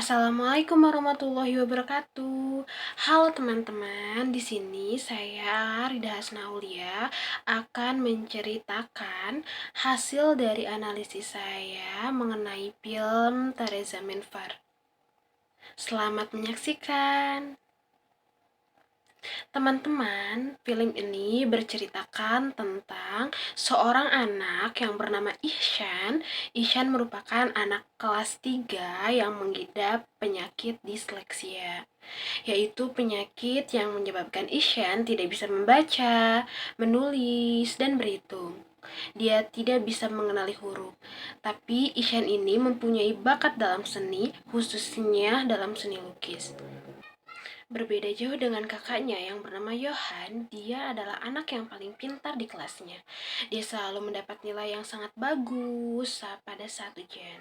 Assalamualaikum warahmatullahi wabarakatuh. Halo teman-teman, di sini saya Rida Hasnaulia akan menceritakan hasil dari analisis saya mengenai film Teresa Menfar. Selamat menyaksikan. Teman-teman, film ini berceritakan tentang seorang anak yang bernama Ihsan. Ihsan merupakan anak kelas 3 yang mengidap penyakit disleksia, yaitu penyakit yang menyebabkan Ihsan tidak bisa membaca, menulis, dan berhitung. Dia tidak bisa mengenali huruf, tapi Ihsan ini mempunyai bakat dalam seni, khususnya dalam seni lukis. Berbeda jauh dengan kakaknya yang bernama Johan, dia adalah anak yang paling pintar di kelasnya. Dia selalu mendapat nilai yang sangat bagus pada saat ujian.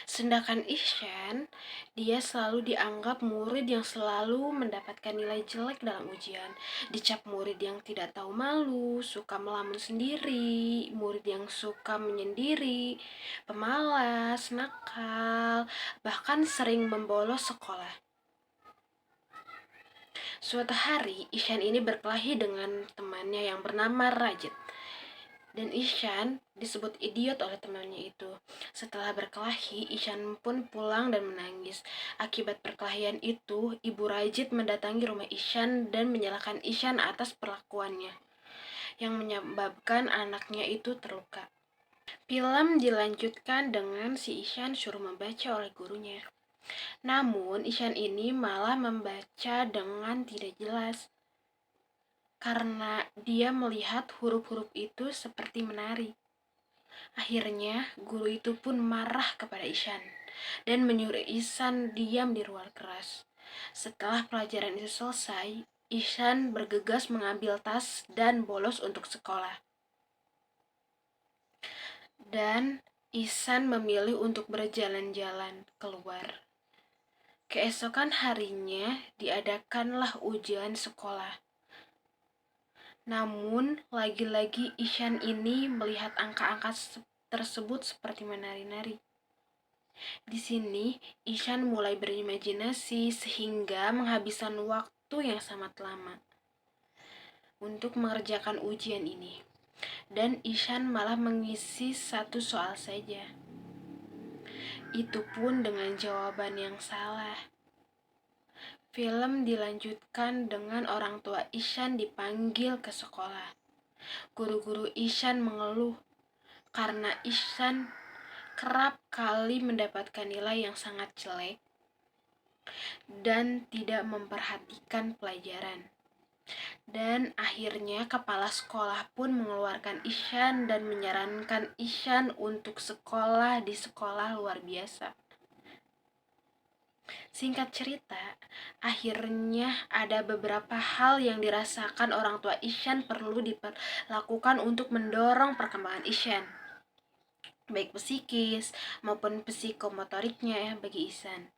Sedangkan Ihsan, dia selalu dianggap murid yang selalu mendapatkan nilai jelek dalam ujian. Dicap murid yang tidak tahu malu, suka melamun sendiri, murid yang suka menyendiri, pemalas, nakal, bahkan sering membolos sekolah. Suatu hari, Ihsan ini berkelahi dengan temannya yang bernama Rajit. Dan Ihsan disebut idiot oleh temannya itu. Setelah berkelahi, Ihsan pun pulang dan menangis. Akibat perkelahian itu, ibu Rajit mendatangi rumah Ihsan dan menyalahkan Ihsan atas perlakuannya, yang menyebabkan anaknya itu terluka. Film dilanjutkan dengan si Ihsan suruh membaca oleh gurunya. Namun, Ihsan ini malah membaca dengan tidak jelas karena dia melihat huruf-huruf itu seperti menari. Akhirnya, guru itu pun marah kepada Ihsan dan menyuruh Ihsan diam di ruang kelas. Setelah pelajaran itu selesai, Ihsan bergegas mengambil tas dan bolos untuk sekolah. Dan Ihsan memilih untuk berjalan-jalan keluar. Keesokan harinya diadakanlah ujian sekolah. Namun, lagi-lagi Ihsan ini melihat angka-angka tersebut seperti menari-nari. Di sini, Ihsan mulai berimajinasi sehingga menghabiskan waktu yang sangat lama untuk mengerjakan ujian ini. Dan Ihsan malah mengisi satu soal saja. Itu pun dengan jawaban yang salah. Film dilanjutkan dengan orang tua Ihsan dipanggil ke sekolah. Guru-guru Ihsan mengeluh karena Ihsan kerap kali mendapatkan nilai yang sangat jelek dan tidak memperhatikan pelajaran. Dan akhirnya kepala sekolah pun mengeluarkan Ihsan dan menyarankan Ihsan untuk sekolah di sekolah luar biasa. Singkat cerita, akhirnya ada beberapa hal yang dirasakan orang tua Ihsan perlu dilakukan untuk mendorong perkembangan Ihsan, baik psikis maupun psikomotoriknya bagi Ihsan.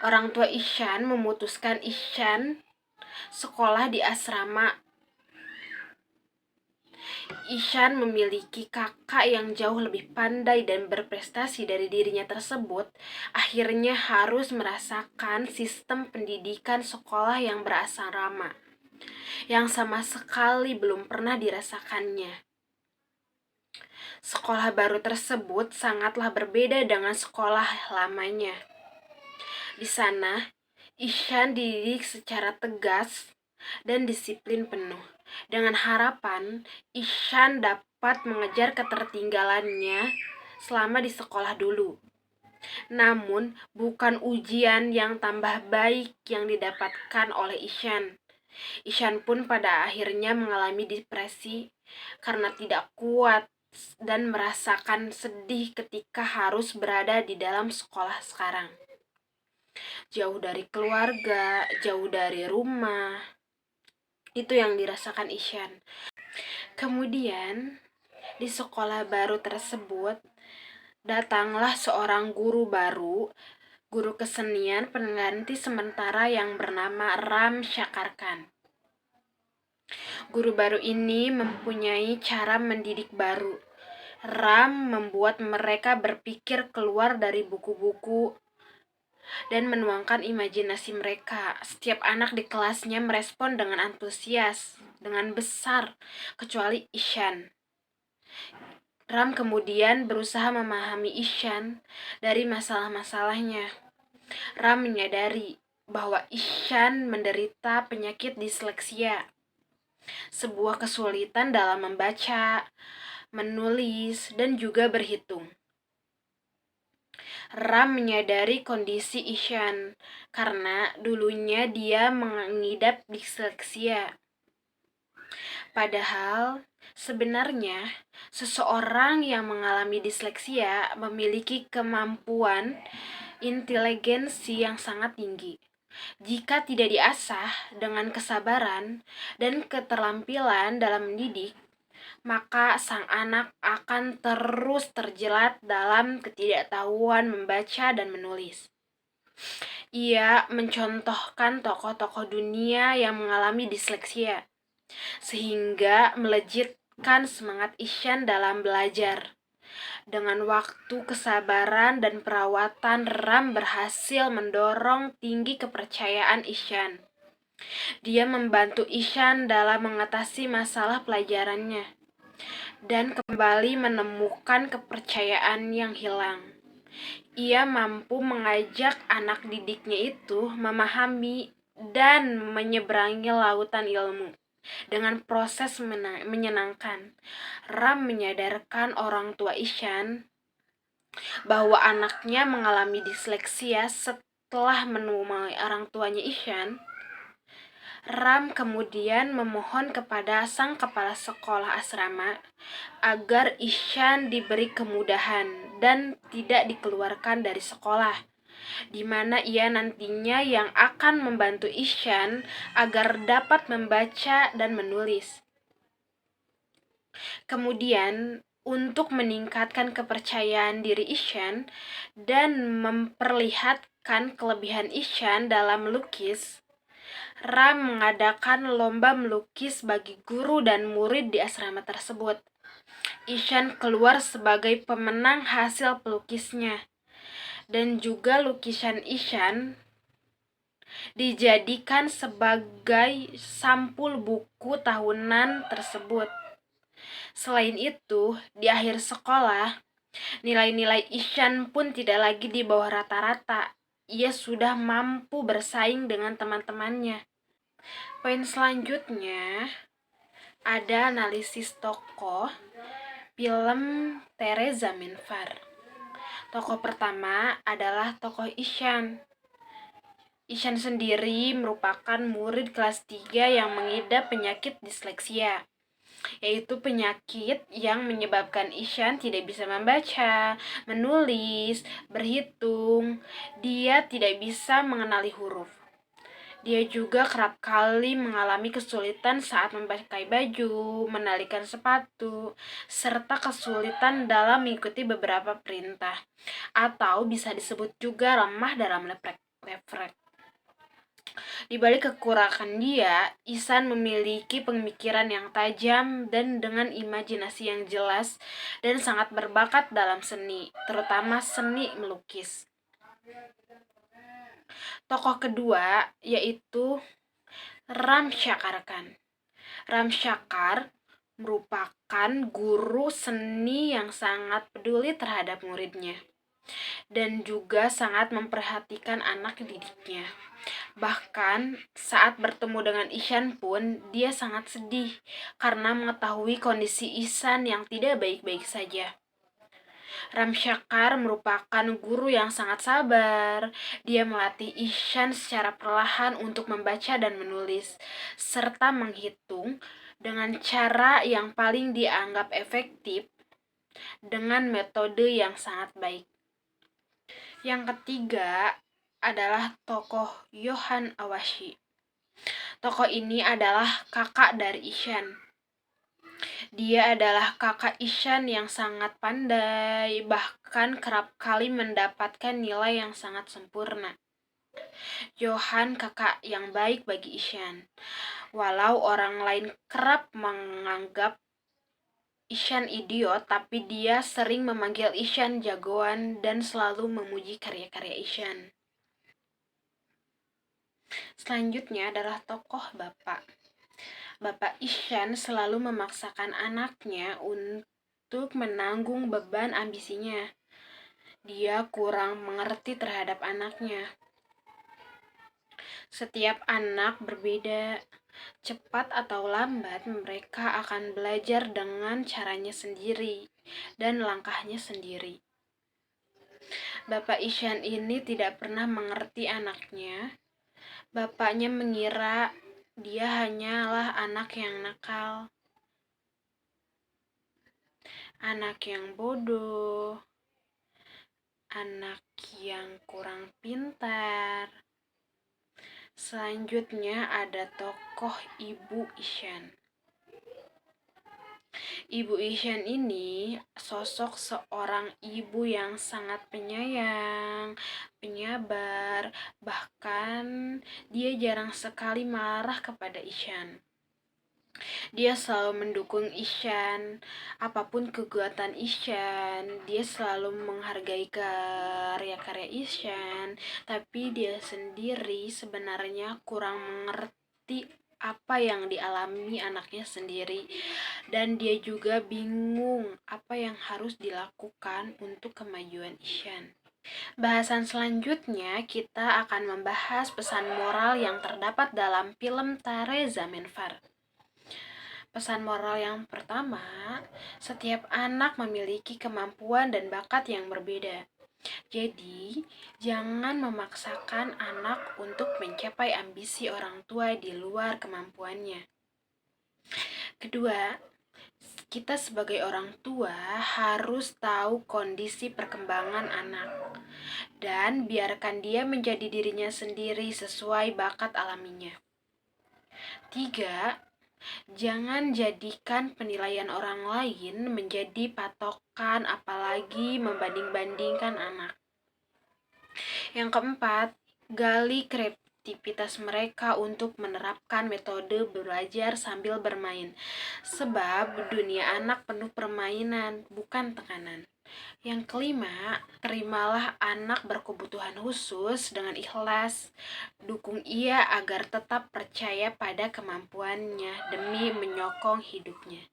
Orang tua Ihsan memutuskan Ihsan sekolah di asrama. Ihsan memiliki kakak yang jauh lebih pandai dan berprestasi dari dirinya tersebut, akhirnya harus merasakan sistem pendidikan sekolah yang berasrama, yang sama sekali belum pernah dirasakannya. Sekolah baru tersebut sangatlah berbeda dengan sekolah lamanya. Di sana, Ihsan dididik secara tegas dan disiplin penuh, dengan harapan Ihsan dapat mengejar ketertinggalannya selama di sekolah dulu. Namun, bukan ujian yang tambah baik yang didapatkan oleh Ihsan. Ihsan pun pada akhirnya mengalami depresi karena tidak kuat dan merasakan sedih ketika harus berada di dalam sekolah sekarang. Jauh dari keluarga, jauh dari rumah. Itu yang dirasakan Ihsan. Kemudian, di sekolah baru tersebut, datanglah seorang guru baru, guru kesenian pengganti sementara yang bernama Ram Syakarkan. Guru baru ini mempunyai cara mendidik baru. Ram membuat mereka berpikir keluar dari buku-buku dan menuangkan imajinasi mereka. Setiap anak di kelasnya merespon dengan antusias, dengan besar, kecuali Ishan. Ram kemudian berusaha memahami Ishan dari masalah-masalahnya. Ram menyadari bahwa Ishan menderita penyakit disleksia, sebuah kesulitan dalam membaca, menulis, dan juga berhitung. Ram menyadari kondisi Ishan karena dulunya dia mengidap disleksia. Padahal sebenarnya seseorang yang mengalami disleksia memiliki kemampuan inteligensi yang sangat tinggi. Jika tidak diasah dengan kesabaran dan keterampilan dalam mendidik, maka sang anak akan terus terjerat dalam ketidaktahuan membaca dan menulis. Ia mencontohkan tokoh-tokoh dunia yang mengalami disleksia, sehingga melejitkan semangat Ishan dalam belajar. Dengan waktu, kesabaran, dan perawatan, Ram berhasil mendorong tinggi kepercayaan Ishan. Dia membantu Ishan dalam mengatasi masalah pelajarannya dan kembali menemukan kepercayaan yang hilang. Ia mampu mengajak anak didiknya itu memahami dan menyeberangi lautan ilmu dengan proses menyenangkan. Ram menyadarkan orang tua Ishan bahwa anaknya mengalami disleksia. Setelah menemui orang tuanya Ishan, Ram kemudian memohon kepada sang kepala sekolah asrama agar Ishan diberi kemudahan dan tidak dikeluarkan dari sekolah, di mana ia nantinya yang akan membantu Ishan agar dapat membaca dan menulis. Kemudian, untuk meningkatkan kepercayaan diri Ishan dan memperlihatkan kelebihan Ishan dalam melukis, Ram mengadakan lomba melukis bagi guru dan murid di asrama tersebut. Ishan keluar sebagai pemenang hasil pelukisnya, dan juga lukisan Ishan dijadikan sebagai sampul buku tahunan tersebut. Selain itu, di akhir sekolah, nilai-nilai Ishan pun tidak lagi di bawah rata-rata. Ia sudah mampu bersaing dengan teman-temannya. Poin selanjutnya ada analisis tokoh film Teresa Minfar. Tokoh pertama adalah tokoh Ishan. Ishan sendiri merupakan murid kelas 3 yang mengidap penyakit disleksia, yaitu penyakit yang menyebabkan Ishan tidak bisa membaca, menulis, berhitung. Dia tidak bisa mengenali huruf. Dia juga kerap kali mengalami kesulitan saat memakai baju, menalikan sepatu, serta kesulitan dalam mengikuti beberapa perintah, atau bisa disebut juga lemah dalam refleks. Di balik kekurangan dia, Ihsan memiliki pemikiran yang tajam dan dengan imajinasi yang jelas dan sangat berbakat dalam seni, terutama seni melukis. Tokoh kedua yaitu Ram Shakarkan. Ram Shakar merupakan guru seni yang sangat peduli terhadap muridnya dan juga sangat memperhatikan anak didiknya. Bahkan saat bertemu dengan Ihsan pun dia sangat sedih karena mengetahui kondisi Ihsan yang tidak baik-baik saja. Ram Shakar merupakan guru yang sangat sabar. Dia melatih Ihsan secara perlahan untuk membaca dan menulis, serta menghitung dengan cara yang paling dianggap efektif dengan metode yang sangat baik. Yang ketiga adalah tokoh Yohan Awashi. Tokoh ini adalah kakak dari Ihsan. Dia adalah kakak Ihsan yang sangat pandai, bahkan kerap kali mendapatkan nilai yang sangat sempurna. Yohan kakak yang baik bagi Ihsan. Walau orang lain kerap menganggap Ihsan idiot, tapi dia sering memanggil Ihsan jagoan dan selalu memuji karya-karya Ihsan. Selanjutnya adalah tokoh Bapak. Bapak Ishan selalu memaksakan anaknya untuk menanggung beban ambisinya. Dia kurang mengerti terhadap anaknya. Setiap anak berbeda. Cepat atau lambat, mereka akan belajar dengan caranya sendiri dan langkahnya sendiri. Bapak Ishan ini tidak pernah mengerti anaknya. Bapaknya mengira dia hanyalah anak yang nakal, anak yang bodoh, anak yang kurang pintar. Selanjutnya ada tokoh Ibu Ishan. Ibu Ishan ini sosok seorang ibu yang sangat penyayang, penyabar, bahkan dia jarang sekali marah kepada Ishan. Dia selalu mendukung Ishan, apapun kegiatan Ishan, dia selalu menghargai karya-karya Ishan, tapi dia sendiri sebenarnya kurang mengerti apa yang dialami anaknya sendiri, dan dia juga bingung apa yang harus dilakukan untuk kemajuan Ishan. Bahasan selanjutnya kita akan membahas pesan moral yang terdapat dalam film Tare Zameen Far. Pesan moral yang pertama, setiap anak memiliki kemampuan dan bakat yang berbeda. Jadi, jangan memaksakan anak untuk mencapai ambisi orang tua di luar kemampuannya. Kedua, kita sebagai orang tua harus tahu kondisi perkembangan anak dan biarkan dia menjadi dirinya sendiri sesuai bakat alaminya. Tiga, jangan jadikan penilaian orang lain menjadi patokan, apalagi membanding-bandingkan anak. Yang keempat, gali kreativitas mereka untuk menerapkan metode belajar sambil bermain. Sebab dunia anak penuh permainan, bukan tekanan. Yang kelima, terimalah anak berkebutuhan khusus dengan ikhlas. Dukung ia agar tetap percaya pada kemampuannya demi menyokong hidupnya.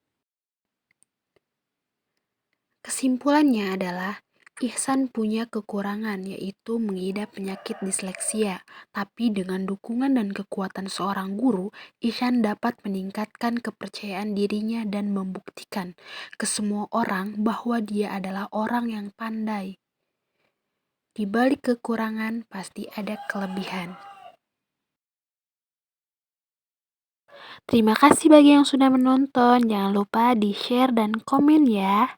Kesimpulannya adalah, Ihsan punya kekurangan, yaitu mengidap penyakit disleksia. Tapi dengan dukungan dan kekuatan seorang guru, Ihsan dapat meningkatkan kepercayaan dirinya dan membuktikan ke semua orang bahwa dia adalah orang yang pandai. Di balik kekurangan pasti ada kelebihan. Terima kasih bagi yang sudah menonton. Jangan lupa di-share dan komen ya.